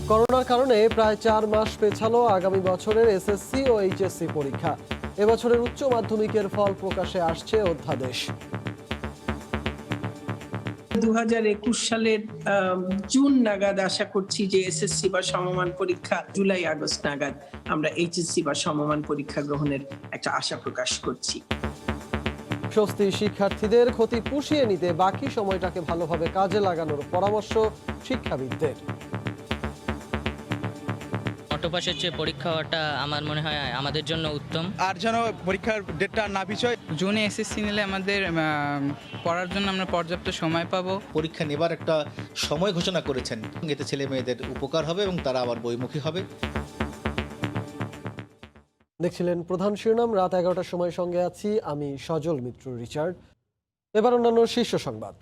করোনার কারণে প্রায় 4 মাস পেছালো আগামী বছরের এসএসসি ও এইচএসসি পরীক্ষা। এবছরের উচ্চ মাধ্যমিকের ফল প্রকাশে আসছে অধ্যাদেশ। 2021 সালের জুন নাগাদ আশা করছি যে এসএসসি বা সমমান পরীক্ষা, জুলাই আগস্ট নাগাদ আমরা এইচএসসি বা সমমান পরীক্ষা গ্রহণের একটা আশা প্রকাশ করছি। স্বস্তি শিক্ষার্থীদের, ক্ষতি পুষিয়ে নিতে বাকি সময়টাকে ভালোভাবে কাজে লাগানোর পরামর্শ শিক্ষাবিদদের। অটোপাসের চেয়ে পরীক্ষা হওয়াটা আমার মনে হয় আমাদের জন্য উত্তম। আর যেন পরীক্ষার ডেটটা না পিছয়। জুনে এসএসসি নিলে আমাদের পড়ার জন্য আমরা পর্যাপ্ত সময় পাবো। পরীক্ষা নেবার একটা সময় ঘোষণা করেছেন, এতে ছেলে মেয়েদের উপকার হবে এবং তারা আবার বইমুখী হবে। দেখছিলেন প্রধান শিরোনাম। রাত 11টার সময় সঙ্গে আছি আমি সজল মিত্র রিচার্ড। এবার অন্যান্য শীর্ষ সংবাদ।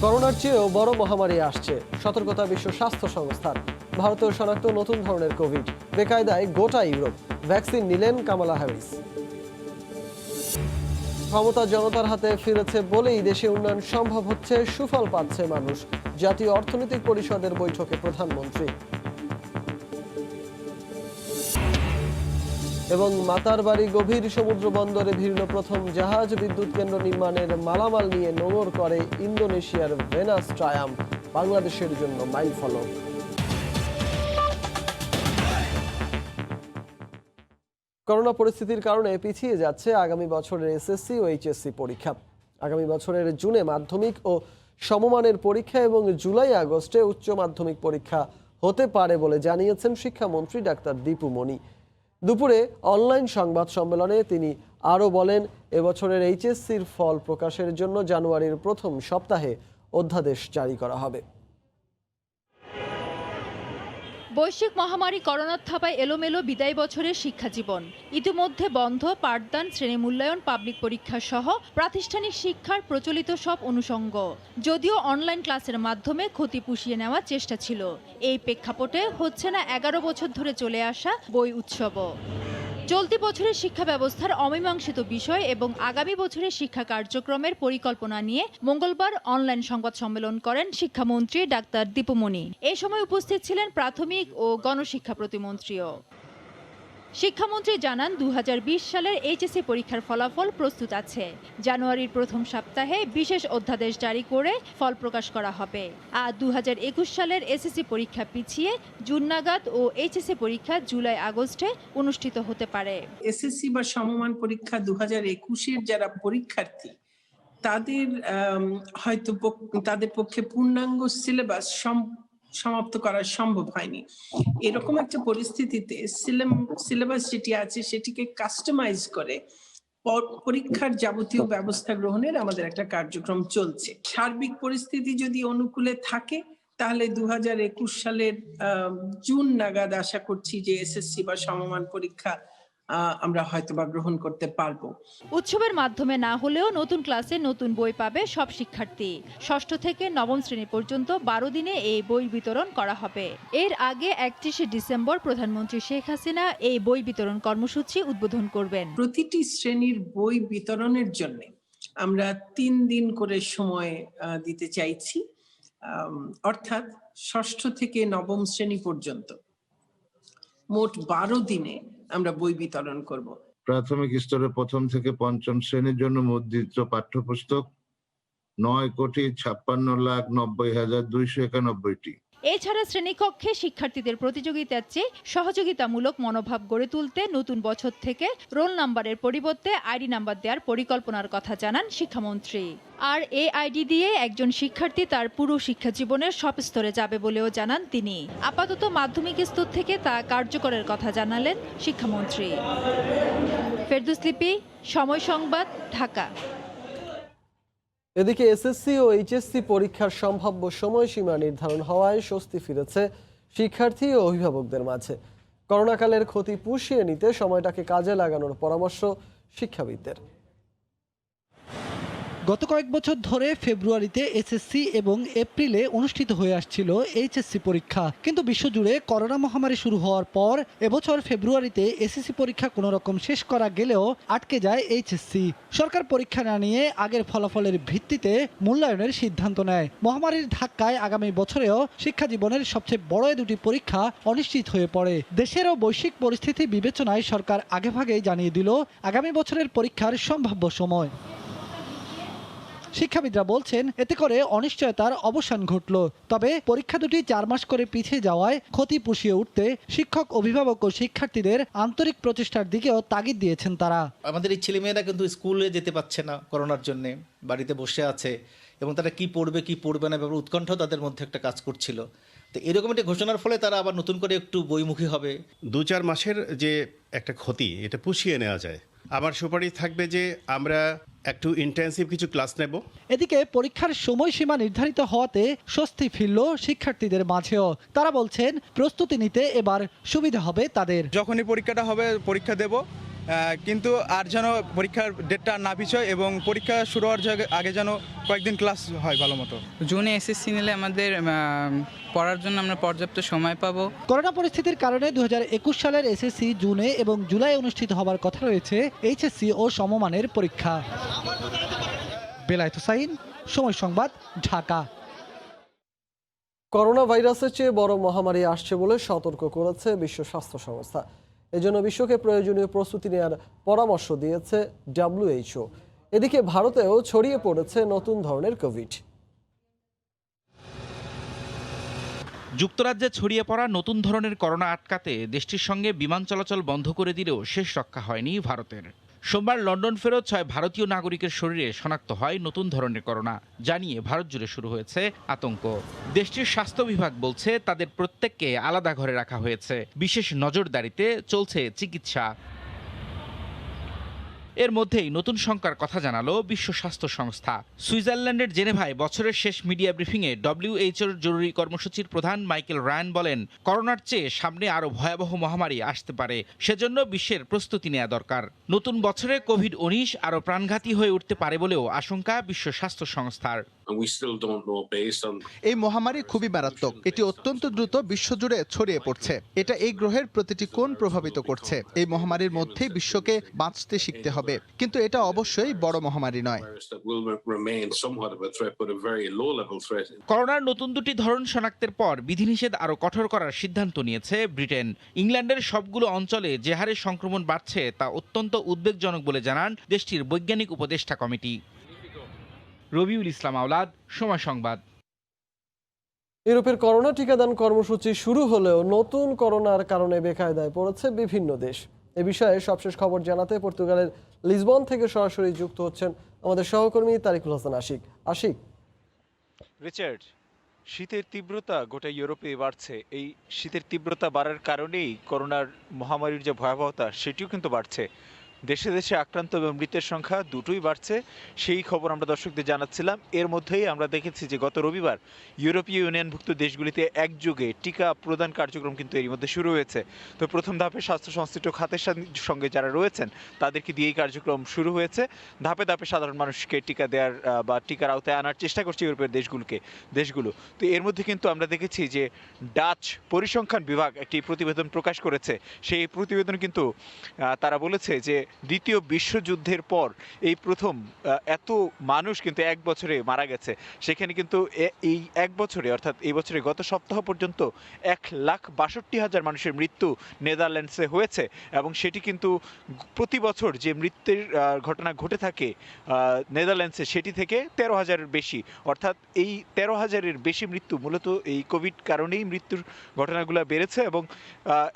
করোনার চেয়েও বড় মহামারী আসছে, সতর্কতা বিশ্ব স্বাস্থ্য সংস্থার। ভারতেও শনাক্ত নতুন ধরনের কোভিড, বেকায়দায় গোটা ইউরোপ। ভ্যাকসিন নিলেন কামালা হ্যারিস। ক্ষমতা জনতার হাতে ফিরেছে বলেই দেশে উন্নয়ন সম্ভব হচ্ছে, সুফল পাচ্ছে মানুষ। জাতীয় অর্থনৈতিক পরিষদের বৈঠকে প্রধানমন্ত্রী। এবং মাতারবাড়ি গভীর সমুদ্র বন্দরে ভিড়ল প্রথম জাহাজ। বিদ্যুৎ কেন্দ্র নির্মাণের মালামাল নিয়ে নোঙর করে ইন্দোনেশিয়ার ভেনাস ট্রায়াম্ফ, বাংলাদেশের জন্য মাইলফলক। করোনা পরিস্থিতির কারণে পিছিয়ে যাচ্ছে আগামী বছরের এসএসসি ও এইচএসসি পরীক্ষা। আগামী বছরের জুনে মাধ্যমিক ও সমমানের পরীক্ষা এবং জুলাই আগস্টে উচ্চ মাধ্যমিক পরীক্ষা হতে পারে বলে জানিয়েছেন শিক্ষামন্ত্রী ডাক্তার দীপু মনি। দুপুরে অনলাইন সংবাদ সম্মেলনে তিনি আরও বলেন, এবছরের এইচএসসির ফল প্রকাশের জন্য জানুয়ারির প্রথম সপ্তাহে অধ্যাদেশ জারি করা হবে। বৈশ্বিক মহামারী করোনার থাবায় এলোমেলো বিদায় বছরের শিক্ষা জীবন। ইতিমধ্যে বন্ধ পাঠদান, শ্রেণী মূল্যায়ন, পাবলিক পরীক্ষা সহ প্রাতিষ্ঠানিক শিক্ষার প্রচলিত সব অনুষঙ্গ। যদিও অনলাইন ক্লাসের মাধ্যমে ক্ষতি পুষিয়ে নেওয়ার চেষ্টা ছিল, এই প্রেক্ষাপটে হচ্ছে না 11 বছর ধরে চলে আসা বই উৎসব। চলতি বছরের শিক্ষা ব্যবস্থার অমীমাংসিত বিষয় এবং আগামী বছরের শিক্ষা কার্যক্রমের পরিকল্পনা নিয়ে মঙ্গলবার অনলাইন সংবাদ সম্মেলন করেন শিক্ষামন্ত্রী ডাক্তার দীপু মনি। এই সময় উপস্থিত ছিলেন প্রাথমিক ও গণশিক্ষা প্রতিমন্ত্রীও। শিক্ষামন্ত্রী জানান, 2020 সালের এইচএসসি পরীক্ষার ফলাফল প্রস্তুত আছে। জানুয়ারির প্রথম সপ্তাহে বিশেষ অধ্যাদেশ জারি করে ফল প্রকাশ করা হবে। আর 2021 সালের এসএসসি পরীক্ষা পিছিয়ে জুন নাগাদ ও এইচএসসি পরীক্ষা জুলাই আগস্টে অনুষ্ঠিত হতে পারে। এসএসসি বা সমমান পরীক্ষা 2021-এর যারা পরীক্ষার্থী, তাদের হয়তো তাদের পক্ষে পূর্ণাঙ্গ সিলেবাস সমাপ্ত করা সম্ভব হয়নি। এরকম একটা পরিস্থিতিতে সিলেবাস যেটি আছে সেটিকে কাস্টমাইজ করে পরীক্ষার যাবতীয় ব্যবস্থা গ্রহণের আমাদের একটা কার্যক্রম চলছে। সার্বিক পরিস্থিতি যদি অনুকূলে থাকে তাহলে 2021 সালের জুন নাগাদ আশা করছি যে এসএসসি বা সমমান পরীক্ষা আমরা হয়তোবা গ্রহণ করতে পারবো। উৎসবের মাধ্যমে না হলেও নতুন ক্লাসে নতুন বই পাবে সব শিক্ষার্থী। ষষ্ঠ থেকে নবম শ্রেণী পর্যন্ত 12 দিনে এই বই বিতরণ করা হবে। এর আগে 31শে ডিসেম্বর প্রধানমন্ত্রী শেখ হাসিনা এই বই বিতরণ কর্মসূচি উদ্বোধন করবেন। প্রতিটি শ্রেণীর বই বিতরণের জন্য আমরা 3 দিন করে সময় দিতে চাইছি, অর্থাৎ ষষ্ঠ থেকে নবম শ্রেণী পর্যন্ত মোট 12 দিনে আমরা বই বিতরণ করব। প্রাথমিক স্তরে প্রথম থেকে পঞ্চম শ্রেণীর জন্য মুদ্রিত পাঠ্যপুস্তক 9,56,90,291টি। এছাড়া শ্রেণীকক্ষে শিক্ষার্থীদের প্রতিযোগিতার চেয়ে সহযোগিতামূলক মনোভাব গড়ে তুলতে নতুন বছর থেকে রোল নাম্বারের পরিবর্তে আইডি নাম্বার দেওয়ার পরিকল্পনার কথা জানান শিক্ষামন্ত্রী। আর এই আইডি দিয়ে একজন শিক্ষার্থী তার পুরো শিক্ষা জীবনের সব স্তরে যাবে বলেও জানান তিনি। আপাতত মাধ্যমিক স্তর থেকে তা কার্যকরের কথা জানালেন শিক্ষামন্ত্রী। ফেরদৌস লিপি, সময় সংবাদ, ঢাকা। এদিকে এসএসসি ও এইচএসসি পরীক্ষার সম্ভাব্য সময়সীমা নির্ধারণ হওয়ায় স্বস্তি ফিরেছে শিক্ষার্থী ও অভিভাবকদের মাঝে। করোনাকালের ক্ষতি পুষিয়ে নিতে সময়টাকে কাজে লাগানোর পরামর্শ শিক্ষাবিদদের। গত কয়েক বছর ধরে ফেব্রুয়ারিতে এসএসসি এবং এপ্রিলে অনুষ্ঠিত হয়ে আসছিল এইচএসসি পরীক্ষা, কিন্তু বিশ্বজুড়ে করোনা মহামারী শুরু হওয়ার পর এবছর ফেব্রুয়ারিতে এসএসসি পরীক্ষা কোনো রকম শেষ করা গেলেও আটকে যায় এইচএসসি। সরকার পরীক্ষা না নিয়ে আগের ফলাফলের ভিত্তিতে মূল্যায়নের সিদ্ধান্ত নেয়। মহামারীর ধাক্কায় আগামী বছরেও শিক্ষা জীবনের সবচেয়ে বড় দুটি পরীক্ষা অনিশ্চিত হয়ে পড়ে। দেশের ও বৈশ্বিক পরিস্থিতি বিবেচনায় সরকার আগেভাগেই জানিয়ে দিল আগামী বছরের পরীক্ষার সম্ভাব্য সময়। শিক্ষাবিদরা বলছেন এতে করে অনিশ্চয়তার অবসান ঘটল। তবে পরীক্ষা দুটি 4 মাস করে পিছিয়ে যাওয়ায় ক্ষতি পুষিয়ে উঠতে শিক্ষক, অভিভাবক ও শিক্ষার্থীদের আন্তরিক প্রচেষ্টার দিকেও তাগিদ দিয়েছেন তারা। আমাদের এই ছেলেমেয়েরা কিন্তু স্কুলে যেতে পারছে না করোনার জন্যে, বাড়িতে বসে আছে এবং তারা কি পড়বে কি পড়বে না ব্যাপারে উৎকণ্ঠাও তাদের মধ্যে একটা কাজ করছিল। তো এরকম একটি ঘোষণার ফলে তারা আবার নতুন করে একটু বইমুখী হবে। 2-4 মাসের যে একটা ক্ষতি এটা পুষিয়ে নেওয়া যায়। আমার সুপারিশ থাকবে যে আমরা একটু ইন্টেন্সিভ কিছু ক্লাস নেব। এদিকে পরীক্ষার সময়সীমা নির্ধারিত হওয়াতে স্বস্তি ফিরল শিক্ষার্থীদের মাঝেও। তারা বলছেন প্রস্তুতি নিতে এবার সুবিধা হবে তাদের। যখনই পরীক্ষাটা হবে পরীক্ষা দেব, কিন্তু আর যেন পরীক্ষার ডেটটা না পিছোয় এবং পরীক্ষা শুরু হওয়ার আগে যেন কয়েকদিন ক্লাস হয় ভালো মতো। জুনে এসএসসি নিলে আমাদের পড়ার জন্য আমরা পর্যাপ্ত সময় পাবো। করোনা পরিস্থিতির কারণে 2021 সালের এসএসসি জুনে এবং জুলাই অনুষ্ঠিত হবার কথা রয়েছে এইচএসসি ও সমমানের পরীক্ষা। বেলায়েত হোসাইন, সময় সংবাদ, ঢাকা। করোনা ভাইরাসের চেয়ে বড় মহামারী আসছে বলে সতর্ক করেছে বিশ্ব স্বাস্থ্য সংস্থা। এজন্য বিশ্বকে প্রয়োজনীয় প্রস্তুতি নেওয়ার পরামর্শ দিয়েছে WHO। এদিকে ভারতেও ছড়িয়ে পড়েছে নতুন ধরনের কোভিড। যুক্তরাজ্যে ছড়িয়ে পড়া নতুন ধরনের করোনা আটকাতে দেশটির সঙ্গে বিমান চলাচল বন্ধ করে দিলেও শেষ রক্ষা হয়নি ভারতের। সোমবার লন্ডন ফেরত 6 ভারতীয় নাগরিকের শরীরে শনাক্ত হয় নতুন ধরনের করোনা, জানিয়ে ভারত জুড়ে শুরু হয়েছে আতঙ্ক। দেশটির স্বাস্থ্য বিভাগ বলছে তাদের প্রত্যেককে আলাদা ঘরে রাখা হয়েছে, বিশেষ নজরদারিতে চলছে চিকিৎসা। এর মধ্যেই নতুন সংখ্যার কথা জানালো বিশ্ব স্বাস্থ্য সংস্থা। সুইজারল্যান্ডের জেনেভায় বছরের শেষ মিডিয়া ব্রিফিংয়ে WHOর জরুরি কর্মসূচির প্রধান মাইকেল রায়ান বলেন, করোনার চেয়ে সামনে আরও ভয়াবহ মহামারী আসতে পারে, সেজন্য বিশ্বের প্রস্তুতি নেওয়া দরকার। নতুন বছরে কোভিড-19 আরও প্রাণঘাতী হয়ে উঠতে পারে বলেও আশঙ্কা বিশ্ব স্বাস্থ্য সংস্থার। এই মহামারী খুবই মারাত্মক, এটি অত্যন্ত দ্রুত বিশ্বজুড়ে ছড়িয়ে পড়ছে। এটা এই গ্রহের প্রতিটি কোণ প্রভাবিত করছে। এই মহামারীর মধ্যেই বিশ্বকে বাঁচতে শিখতে হবে, কিন্তু এটা অবশ্যই বড় মহামারী নয়। করোনার নতুন দুটি ধরন শনাক্তের পর বিধিনিষেধ আরও কঠোর করার সিদ্ধান্ত নিয়েছে ব্রিটেন। ইংল্যান্ডের সবগুলো অঞ্চলে যে হারে সংক্রমণ বাড়ছে তা অত্যন্ত উদ্বেগজনক বলে জানান দেশটির বৈজ্ঞানিক উপদেষ্টা কমিটি। রবিউল ইসলাম আওলাদ, সময় সংবাদ। ইউরোপের করোনা টিকাদান কর্মসূচি শুরু হলেও নতুন করোনার কারণে বেকায়দায় পড়েছে বিভিন্ন দেশ। এ বিষয়ে সবশেষ খবর জানাতে পর্তুগালের লিসবন থেকে সরাসরি যুক্ত হচ্ছেন আমাদের সহকর্মী তারিকুল হাসান আশিক। আশিক, রিচার্ড, শীতের তীব্রতা গোটা ইউরোপে বাড়ছে। এই শীতের তীব্রতা বাড়ার কারণেই করোনার মহামারীর যে ভয়াবহতা সেটিও কিন্তু বাড়ছে। দেশে দেশে আক্রান্ত এবং মৃতের সংখ্যা দুটোই বাড়ছে, সেই খবর আমরা দর্শকদের জানাচ্ছিলাম। এর মধ্যেই আমরা দেখেছি যে গত রবিবার ইউরোপীয় ইউনিয়নভুক্ত দেশগুলিতে একযোগে টিকা প্রদান কার্যক্রম কিন্তু এর মধ্যে শুরু হয়েছে। তো প্রথম ধাপে স্বাস্থ্য সংশ্লিষ্ট খাতের সঙ্গে যারা রয়েছেন তাদেরকে দিয়েই কার্যক্রম শুরু হয়েছে। ধাপে ধাপে সাধারণ মানুষকে টিকা দেওয়ার বা টিকার আওতায় আনার চেষ্টা করছে ইউরোপের দেশগুলো। তো এর মধ্যে কিন্তু আমরা দেখেছি যে ডাচ পরিসংখ্যান বিভাগ একটি প্রতিবেদন প্রকাশ করেছে। সেই প্রতিবেদন কিন্তু তারা বলেছে যে দ্বিতীয় বিশ্বযুদ্ধের পর এই প্রথম এত মানুষ কিন্তু এক বছরে মারা গেছে। সেখানে কিন্তু এই এক বছরে, অর্থাৎ এই বছরে গত সপ্তাহ পর্যন্ত 1,62,000 মানুষের মৃত্যু নেদারল্যান্ডসে হয়েছে। এবং সেটি কিন্তু প্রতি বছর যে মৃত্যুর ঘটনা ঘটে থাকে নেদারল্যান্ডসে সেটি থেকে 13,000-এর বেশি, অর্থাৎ এই 13,000-এর বেশি মৃত্যু মূলত এই কোভিড কারণেই মৃত্যুর ঘটনাগুলো বেড়েছে। এবং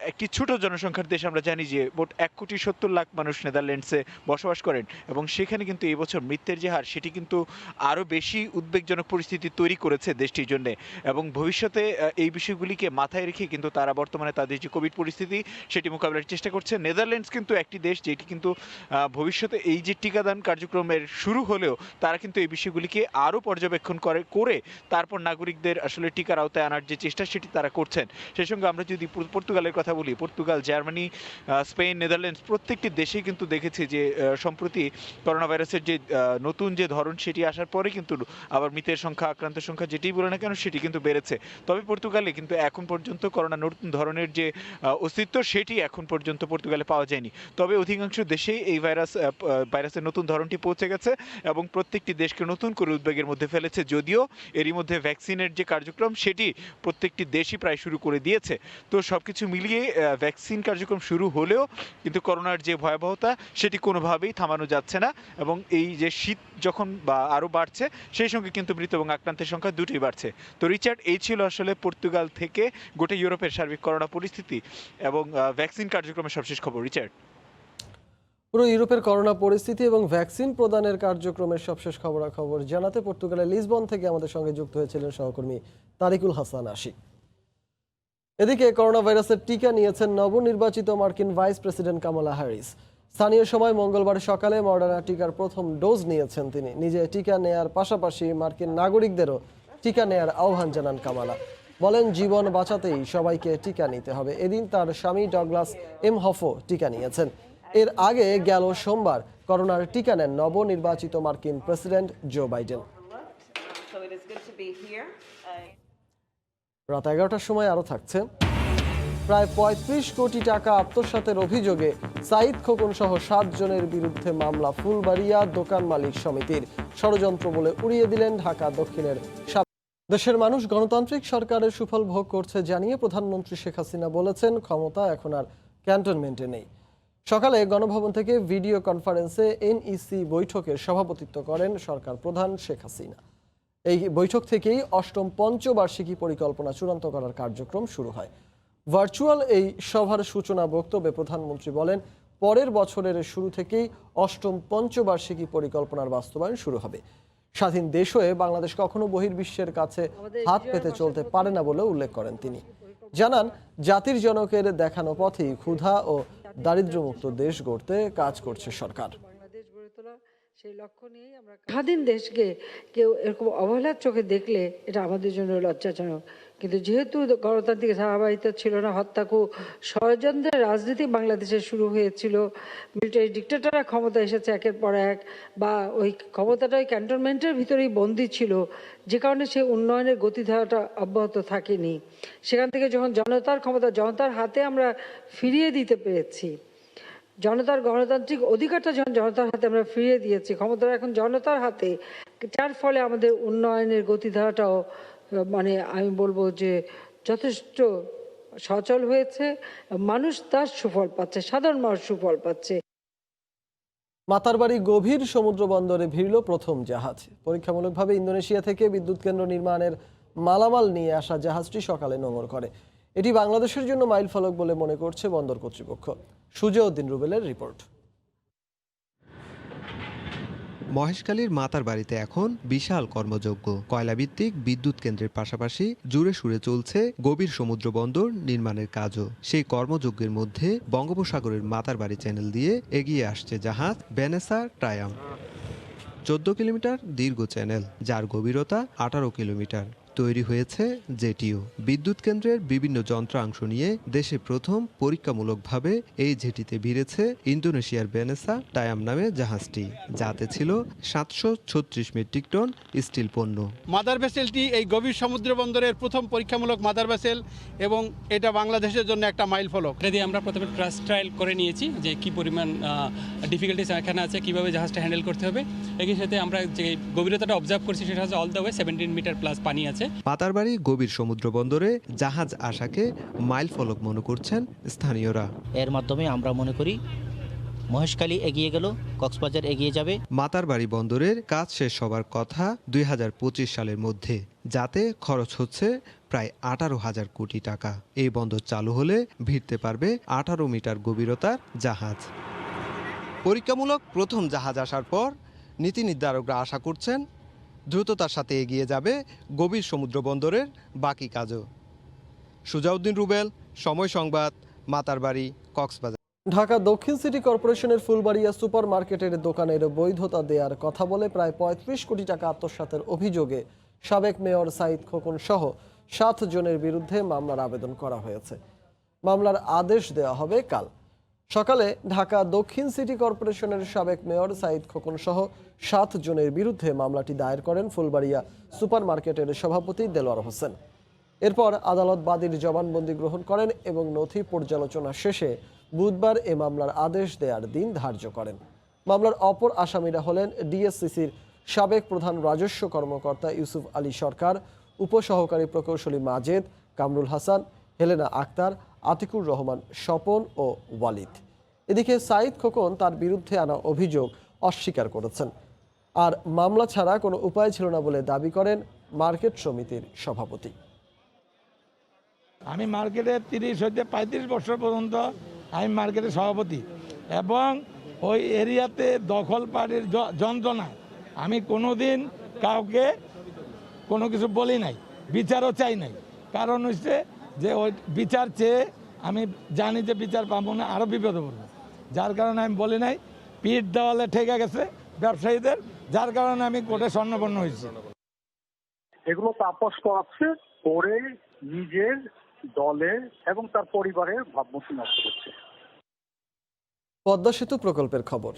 একটি ছোট জনসংখ্যার দেশ, আমরা জানি যে মোট 1,70,00,000 মানুষ নেদারল্যান্ডসে বসবাস করেন এবং সেখানে কিন্তু এই বছর মৃত্যুর যে হার সেটি কিন্তু আরও বেশি উদ্বেগজনক পরিস্থিতি তৈরি করেছে দেশটির জন্য। এবং ভবিষ্যতে এই বিষয়গুলিকে মাথায় রেখে কিন্তু তারা বর্তমানে তাদের যে কোভিড পরিস্থিতি সেটি মোকাবিলার চেষ্টা করছে। নেদারল্যান্ডস কিন্তু একটি দেশ যেটি কিন্তু ভবিষ্যতে এই যে টিকাদান কার্যক্রমের শুরু হলেও তারা কিন্তু এই বিষয়গুলিকে আরও পর্যবেক্ষণ করে তারপর নাগরিকদের আসলে টিকার আওতায় আনার যে চেষ্টা সেটি তারা করছেন। সেই সঙ্গে আমরা যদি পর্তুগালের কথা বলি, পর্তুগাল, জার্মানি, স্পেন, নেদারল্যান্ডস প্রত্যেকটি দেশেই কিন্তু দেখেছি যে সম্প্রতি করোনা ভাইরাসের যে নতুন যে ধরন সেটি আসার পরে কিন্তু আবার মৃতের সংখ্যা, আক্রান্তের সংখ্যা যেটি বলে না কেন সেটি কিন্তু বেড়েছে। তবে পর্তুগালে কিন্তু এখন পর্যন্ত করোনা নতুন ধরনের যে অস্তিত্ব সেটি এখন পর্যন্ত পর্তুগালে পাওয়া যায়নি। তবে অধিকাংশ দেশেই এই ভাইরাসের নতুন ধরনটি পৌঁছে গেছে এবং প্রত্যেকটি দেশকে নতুন করে উদ্বেগের মধ্যে ফেলেছে। যদিও এরই মধ্যে ভ্যাকসিনের যে কার্যক্রম সেটি প্রত্যেকটি দেশই প্রায় শুরু করে দিয়েছে। তো সবকিছু মিলিয়ে ভ্যাকসিন কার্যক্রম শুরু হলেও কিন্তু করোনার যে ভয়াবহতা সেটি কোনোভাবেই থামানো যাচ্ছে না এবং এই যে শীত যখন বা আরও বাড়ছে সেই সঙ্গে কিন্তু মৃত এবং আক্রান্তের সংখ্যা দুটোই বাড়ছে। তো রিচার্ড, এই ছিল আসলে পর্তুগাল থেকে গোটা ইউরোপের সার্বিক করোনা পরিস্থিতি এবং ভ্যাকসিন কার্যক্রমের সবশেষ খবর। রিচার্ড। পুরো ইউরোপের করোনা পরিস্থিতি এবং ভ্যাকসিন প্রদানের কার্যক্রমের সবশেষ খবরাখবর জানাতে পর্তুগালের লিসবন থেকে আমাদের সঙ্গে যুক্ত হয়েছিলেন সহকর্মী তারিকুল হাসান আশিক। এদিকে করোনা ভাইরাসের টিকা নিয়েছেন নবনির্বাচিত মার্কিন ভাইস প্রেসিডেন্ট কামালা হ্যারিস। স্থানীয় সময় মঙ্গলবার সকালে মডার্না টিকার প্রথম ডোজ নিয়েছেন তিনি। নিজে টিকা নেয়ার পাশাপাশি মার্কিন নাগরিকদেরও টিকা নেয়ার আহ্বান জানান কামালা। বলেন, জীবন বাঁচাতেই সবাইকে টিকা নিতে হবে। এদিন তার স্বামী ডগলাস এম হফও টিকা নিয়েছেন। এর আগে গেল সোমবার করোনার টিকা নেন নবনির্বাচিত মার্কিন প্রেসিডেন্ট জো বাইডেন। রাত 11টার সময় আরও থাকছে। প্রায় ৩৫ কোটি টাকা আত্মসাতের অভিযোগে সাইদ খোকন সহ 7 জনের বিরুদ্ধে মামলা ফুলবাড়িয়া দোকান মালিক সমিতির। ষড়যন্ত্র বলে উড়িয়ে দিলেন ঢাকা দক্ষিণের। দেশের মানুষ গণতান্ত্রিক সরকারের সুফল ভোগ করছে জানিয়ে প্রধানমন্ত্রী শেখ হাসিনা বলেছেন, ক্ষমতা এখন আর ক্যান্টনমেন্টে নেই। সকালে গণভবন থেকে ভিডিও কনফারেন্সে এনইসি বৈঠকের সভাপতিত্ব করেন সরকার প্রধান শেখ হাসিনা। এই বৈঠক থেকেই ৮ম পঞ্চবার্ষিকী পরিকল্পনা চূড়ান্ত করার কার্যক্রম শুরু হয়। ভার্চুয়াল এই সভার সূচনা বক্তব্যে প্রধানমন্ত্রী বলেন, পরের বছরের শুরু থেকেই ৮ম পঞ্চবার্ষিকী পরিকল্পনার বাস্তবায়ন শুরু হবে। স্বাধীন দেশ হয়ে বাংলাদেশ কখনো বহির্বিশ্বের কাছে হাত পেতে চলতে পারে না বলে উল্লেখ করেন তিনি। জানান, জাতির জনকের দেখানো পথেই ক্ষুধা ও দারিদ্র্যমুক্ত দেশ গড়তে কাজ করছে সরকার। সেই লক্ষ্য নিয়েই আমরা স্বাধীন দেশকে কেউ এরকম অবহেলার চোখে দেখলে এটা আমাদের জন্য লজ্জাজনক। কিন্তু যেহেতু গণতান্ত্রিক ধারাবাহিকতা ছিল না, হত্যাকু ষড়যন্ত্রের রাজনীতি বাংলাদেশে শুরু হয়েছিল, মিলিটারি ডিক্টেটররা ক্ষমতা এসেছে একের পর এক, বা ওই ক্ষমতাটাই ক্যান্টনমেন্টের ভিতরেই বন্দী ছিল, যে কারণে সেই উন্নয়নের গতিধারাটা অব্যাহত থাকেনি। সেখান থেকে যখন জনতার ক্ষমতা জনতার হাতে আমরা ফিরিয়ে দিতে পেরেছি, জনতার গণতান্ত্রিক অধিকারটা যখন জনতার হাতে আমরা ফিরিয়ে দিয়েছি, ক্ষমতাটা এখন জনতার হাতে, যার ফলে আমাদের উন্নয়নের গতিধারাটাও মানে আমি বলবো যে যথেষ্ট সচল হয়েছে। মানুষ তার সুফল পাচ্ছে, সাধারণ মানুষ সুফল পাচ্ছে। মাতারবাড়ি গভীর সমুদ্র বন্দরে ভিড়ল প্রথম জাহাজ। পরীক্ষামূলকভাবে ইন্দোনেশিয়া থেকে বিদ্যুৎ কেন্দ্র নির্মাণের মালামাল নিয়ে আসা জাহাজটি সকালে নোঙর করে। এটি বাংলাদেশের জন্য মাইলফলক বলে মনে করছে বন্দর কর্তৃপক্ষ। সুজাউদ্দিন রুবেলের রিপোর্ট। মহেশখালীর মাতারবাড়িতে এখন বিশাল কর্মযজ্ঞ। কয়লাভিত্তিক বিদ্যুৎ কেন্দ্রের পাশাপাশি জুড়ে সুরে চলছে গভীর সমুদ্র বন্দর নির্মাণের কাজও। সেই কর্মযজ্ঞের মধ্যে বঙ্গোপসাগরের মাতারবাড়ি চ্যানেল দিয়ে এগিয়ে আসছে জাহাজ ভ্যানেসা ট্রায়াম্ফ। 14 কিলোমিটার দীর্ঘ চ্যানেল, যার গভীরতা 18 কিলোমিটার। তৈরি হয়েছে জেটিও। বিদ্যুৎ কেন্দ্রের বিভিন্ন যন্ত্রাংশ নিয়ে দেশে প্রথম পরীক্ষামূলকভাবে এই জেটিতে ভিড়েছে ইন্দোনেশিয়ার ভ্যানেসা টায়াম নামে জাহাজটি, যাতে ছিল 736 মেট্রিক টন স্টিল পণ্য। মাদার ভেসেলটি এই গভীর সমুদ্র বন্দরের প্রথম পরীক্ষামূলক মাদার ভেসেল এবং এটা বাংলাদেশের জন্য একটা মাইল ফলক। এটা দিয়ে আমরা প্রথমে ক্রাশ ট্রায়াল করে নিয়েছি যে কি পরিমাণ ডিফিকাল্টিস এখানে আছে, কিভাবে জাহাজটা হ্যান্ডেল করতে হবে। একই সাথে আমরা যে গভীরতাটা অবজার্ভ করছি সেটা হচ্ছে all the way 17 meter plus পানি আছে। মাতারবাড়ি গভীর সমুদ্র বন্দরে জাহাজ আসাকে মাইল ফলক মনে করছেন স্থানীয়রা। এর মাধ্যমে আমরা মনে করি মহেশখালী এগিয়ে গেল, কক্সবাজার এগিয়ে যাবে। মাতারবাড়ি বন্দরের কাজ শেষ হবার কথা 2025 সালের মধ্যে, যাতে খরচ হচ্ছে প্রায় 18,000 কোটি টাকা। এই বন্দর চালু হলে ভিড়তে পারবে 18 মিটার গভীরতার জাহাজ। পরীক্ষামূলক প্রথম জাহাজ আসার পর নীতি নির্ধারকরা আশা করছেন দ্রুততার সাথে এগিয়ে যাবে গভীর সমুদ্র বন্দরের বাকি কাজও। সুজাউদ্দিন রুবেল, সময় সংবাদ, মাতারবাড়ি, কক্সবাজার। ঢাকা দক্ষিণ সিটি কর্পোরেশনের ফুলবাড়িয়া সুপার মার্কেটের দোকানের বৈধতা দেওয়ার কথা বলে প্রায় 35 কোটি টাকা আত্মসাতের অভিযোগে সাবেক মেয়র সাইদ খোকন সহ 7 জনের বিরুদ্ধে মামলার আবেদন করা হয়েছে। মামলার আদেশ দেওয়া হবে কাল। সকালে ঢাকা দক্ষিণ সিটি কর্পোরেশনের সাবেক মেয়র সাঈদ খোকন সহ 7 জনের বিরুদ্ধে মামলাটি দায়ের করেন ফুলবাড়িয়া সুপার মার্কেটের সভাপতি দেলোয়ার হোসেন। এরপর আদালত বাদীর জবানবন্দি গ্রহণ করেন এবং নথি পর্যালোচনা শেষে বুধবার এ মামলার আদেশ দেওয়ার দিন ধার্য করেন। মামলার অপর আসামিরা হলেন ডিএসসিসির সাবেক প্রধান রাজস্ব কর্মকর্তা ইউসুফ আলী সরকার, উপসহকারী প্রকৌশলী মাজেদ, কামরুল হাসান, হেলেনা আক্তার, আতিকুর রহমান স্বপন ও ওয়ালিদ। এদিকে সাঈদ খোকন তার বিরুদ্ধে আনা অভিযোগ অস্বীকার করেছেন। আর মামলা ছাড়া কোনো উপায় ছিল না বলে দাবি করেন মার্কেট সমিতির সভাপতি। আমি মার্কেটে 30 হইতে 35 বছর পর্যন্ত আমি মার্কেটের সভাপতি এবং ওই এরিয়াতে দখল পার্টির যন্ত্রণা আমি কোনোদিন কাউকে কোনো কিছু বলি নাই, বিচারও চাই নাই। কারণ হচ্ছে যে ওই বিচার চেয়ে আমি জানি যে বিচার পাবো না, আরও বিপদে পড়বো। যার কারণে আমি বলি নাই, পিঠ দেওয়ালে ঠেকে গেছে ব্যবসায়ীদের, যার কারণে আমি কোর্টে স্বর্ণপন্ন হয়েছি। এগুলো তাপস করাচ্ছে করে নিজের দলের এবং তার পরিবারের ভাবমূর্তি নষ্ট করছে। পদ্মা সেতু প্রকল্পের খবর।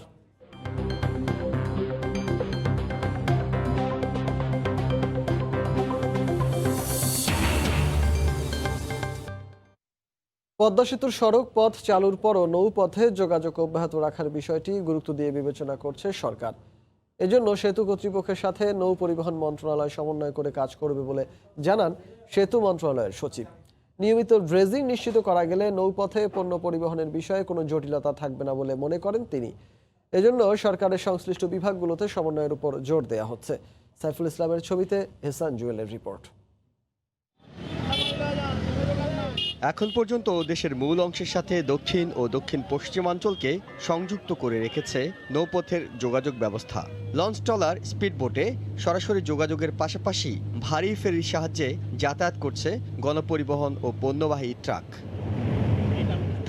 পদ্মা সেতুর সড়ক পথ চালুর পরও নৌপথে যোগাযোগ অব্যাহত রাখার বিষয়টি গুরুত্ব দিয়ে বিবেচনা করছে সরকার। এজন্য সেতু কর্তৃপক্ষের সাথে নৌ পরিবহন মন্ত্রণালয় সমন্বয় করে কাজ করবে বলে জানান সেতু মন্ত্রণালয়ের সচিব। নিয়মিত ড্রেজিং নিশ্চিত করা গেলে নৌপথে পণ্য পরিবহনের বিষয়ে কোনো জটিলতা থাকবে না বলে মনে করেন তিনি। এজন্য সরকারের সংশ্লিষ্ট বিভাগগুলোতে সমন্বয়ের উপর জোর দেওয়া হচ্ছে। সাইফুল ইসলামের ছবিতে হেসান জুয়েলের রিপোর্ট। এখন পর্যন্ত দেশের মূল অংশের সাথে দক্ষিণ ও দক্ষিণ পশ্চিমাঞ্চলকে সংযুক্ত করে রেখেছে নৌপথের যোগাযোগ ব্যবস্থা। লঞ্চ ট্রলার, স্পিডবোটে সরাসরি যোগাযোগের পাশাপাশি ভারী ফেরির সাহায্যে যাতায়াত করছে গণপরিবহন ও পণ্যবাহী ট্রাক।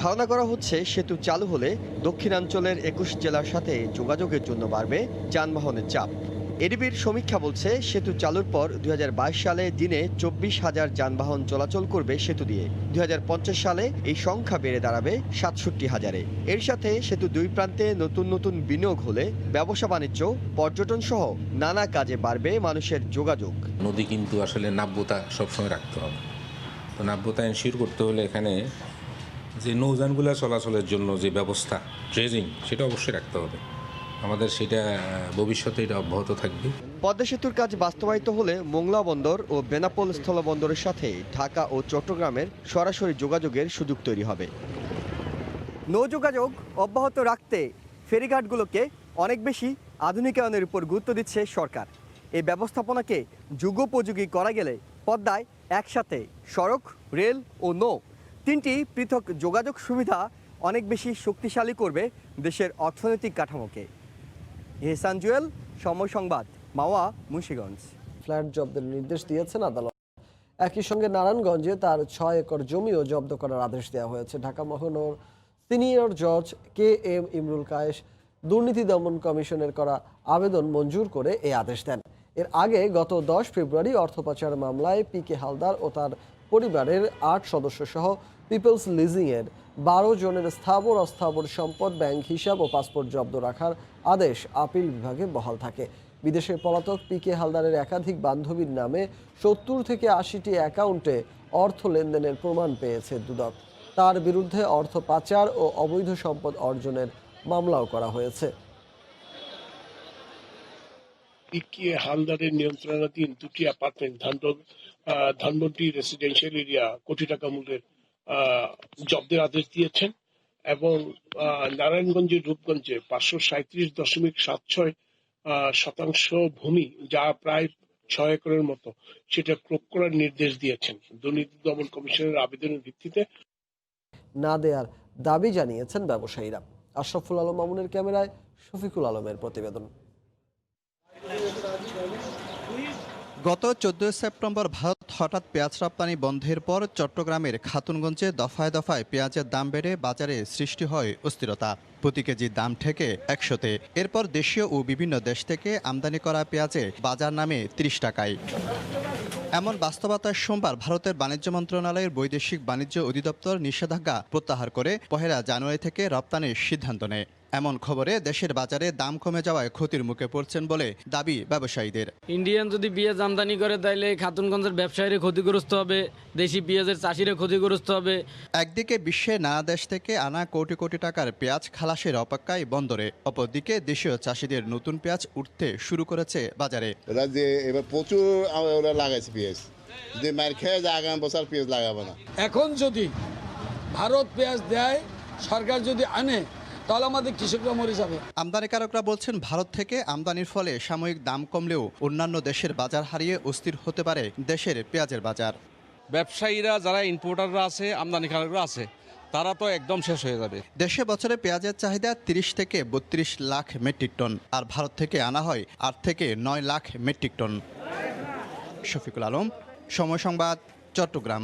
ধারণা করা হচ্ছে সেতু চালু হলে দক্ষিণাঞ্চলের 21 জেলার সাথে যোগাযোগের জন্য বাড়বে যানবাহনের চাপ। এডিবির সমীক্ষা বলছে সেতু চালুর পর 2022 সালে দিনে 24,000 যানবাহন চলাচল করবে সেতু দিয়ে। 2050 সালে এই সংখ্যা বেড়ে দাঁড়াবে 67,000-এ। এর সাথে সেতু দুই প্রান্তে নতুন নতুন বিনিয়োগ হলে ব্যবসা বাণিজ্য, পর্যটন সহ নানা কাজে বাড়বে মানুষের যোগাযোগ। নদী কিন্তু আসলে নাব্যতা সবসময় রাখতে হবে। তো নাব্যতা এনশিওর করতে হলে এখানে যে নৌযানগুলো চলাচলের জন্য যে ব্যবস্থা ড্রেজিং সেটা অবশ্যই রাখতে হবে। আমাদের সেটা ভবিষ্যতে এটা অব্যাহত থাকবে। পদ্মা সেতুর কাজ বাস্তবায়িত হলে মোংলা বন্দর ও বেনাপোল স্থলবন্দরের সাথে ঢাকা ও চট্টগ্রামের সরাসরি যোগাযোগের সুযোগ তৈরি হবে। নৌ যোগাযোগ অব্যাহত রাখতে ফেরিঘাটগুলোকে অনেক বেশি আধুনিকায়নের উপর গুরুত্ব দিচ্ছে সরকার। এই ব্যবস্থাপনাকে যুগোপযোগী করা গেলে পদ্মায় একসাথে সড়ক, রেল ও নৌ তিনটি পৃথক যোগাযোগ সুবিধা অনেক বেশি শক্তিশালী করবে দেশের অর্থনৈতিক কাঠামোকে। হেসান জুয়েল, সময় সংবাদ, মাওয়া, মুন্সিগঞ্জ। ফ্ল্যাট জব্দের নির্দেশ দিয়েছেন আদালত। একই সঙ্গে নারায়ণগঞ্জে তার 6 একর জমিও জব্দ করার আদেশ দেওয়া হয়েছে। ঢাকা মহানগর সিনিয়র জজ KM ইমরুল কায়েস দুর্নীতি দমন কমিশনের করা আবেদন মঞ্জুর করে এই আদেশ দেন। এর আগে গত 10 ফেব্রুয়ারি অর্থ পাচার মামলায় PK হালদার ও তার পরিবারের 8 সদস্য সহ পিপলস লিজিংয়ের 12 জনের স্থাবর অস্থাবর সম্পদ, ব্যাংক হিসাব ও পাসপোর্ট জব্দ রাখার আদেশ আপিল বিভাগে বহাল থাকে। বিদেশে পলাতক PK হালদারের একাধিক বান্ধবীর নামে 70 থেকে 80টি অ্যাকাউন্টে অর্থ লেনদেনের প্রমাণ পেয়েছে দুদক। তার বিরুদ্ধে অর্থ পাচার ও অবৈধ সম্পদ অর্জনের মামলাও করা হয়েছে। PK হালদারের নিয়ন্ত্রণাধীন 2টি অ্যাপার্টমেন্ট ধানমন্ডি রেসিডেন্সিয়াল এরিয়া কোটি টাকা মূল্যের জব্দের আদেশ দিয়েছেন এবং নারায়ণগঞ্জের রূপগঞ্জে 537.76 ভূমি, যা প্রায় 6 একরের মতো, সেটা ক্রয় করার নির্দেশ দিয়েছেন দুর্নীতি দমন কমিশনের আবেদনের ভিত্তিতে। না দেয়ার দাবি জানিয়েছেন ব্যবসায়ীরা। আশরাফুল আলম মামুনের ক্যামেরায় শফিকুল আলমের প্রতিবেদন। গত 14 সেপ্টেম্বর ভারত হঠাৎ পেঁয়াজ রপ্তানি বন্ধের পর চট্টগ্রামের খাতুনগঞ্জে দফায় দফায় পেঁয়াজের দাম বেড়ে বাজারে সৃষ্টি হয় অস্থিরতা। প্রতি কেজি দাম ঠেকে 100-তে। এরপর দেশীয় ও বিভিন্ন দেশ থেকে আমদানি করা পেঁয়াজে বাজার নামে 30 টাকায়। এমন বাস্তবতায় সোমবার ভারতের বাণিজ্য মন্ত্রণালয়ের বৈদেশিক বাণিজ্য অধিদপ্তর নিষেধাজ্ঞা প্রত্যাহার করে 1 জানুয়ারি থেকে রপ্তানির সিদ্ধান্ত নেয়। এমন খবরে দেশের বাজারে দাম কমে যাওয়ায় ক্ষতির মুখে পড়ছেন বলে দাবি ব্যবসায়ীদের। ইন্ডিয়ান যদি পেঁয়াজ আমদানি করে তাইলে খাতুনগঞ্জের ব্যবসায়ীরা ক্ষতিগ্রস্ত হবে, দেশি পেঁয়াজের চাষিরা ক্ষতিগ্রস্ত হবে। একদিকে বিশ্বের নানা দেশ থেকে আনা কোটি কোটি টাকার পেঁয়াজ খালাসের অপেক্ষায় বন্দরে, অপরদিকে দেশীয় চাষিদের নতুন পেঁয়াজ উঠতে শুরু করেছে বাজারে। ওরা যে এবার প্রচুর ওরা লাগাইছে পেঁয়াজ, যদি মার খেয়ে যায় আগামী বছর পেঁয়াজ লাগাবে না। এখন যদি ভারত পেঁয়াজ দেয়, সরকার যদি আনে, তাহলে আমাদের কৃষকরা মরে যাবে। আমদানিকারকরা বলছেন ভারত থেকে আমদানির ফলে সাময়িক দাম কমলেও অন্যান্য দেশের বাজার হারিয়ে অস্থির হতে পারে দেশের পেঁয়াজের বাজার। ব্যবসায়ীরা যারা ইম্পোর্টাররা আছে, আমদানিকারকরা আছে, তারা তো একদম শেষ হয়ে যাবে। দেশে বছরে পেঁয়াজের চাহিদা 30 থেকে 32 লাখ মেট্রিক টন, আর ভারত থেকে আনা হয় 8 থেকে 9 লাখ মেট্রিক টন। শফিকুল আলম, সময় সংবাদ, চট্টগ্রাম।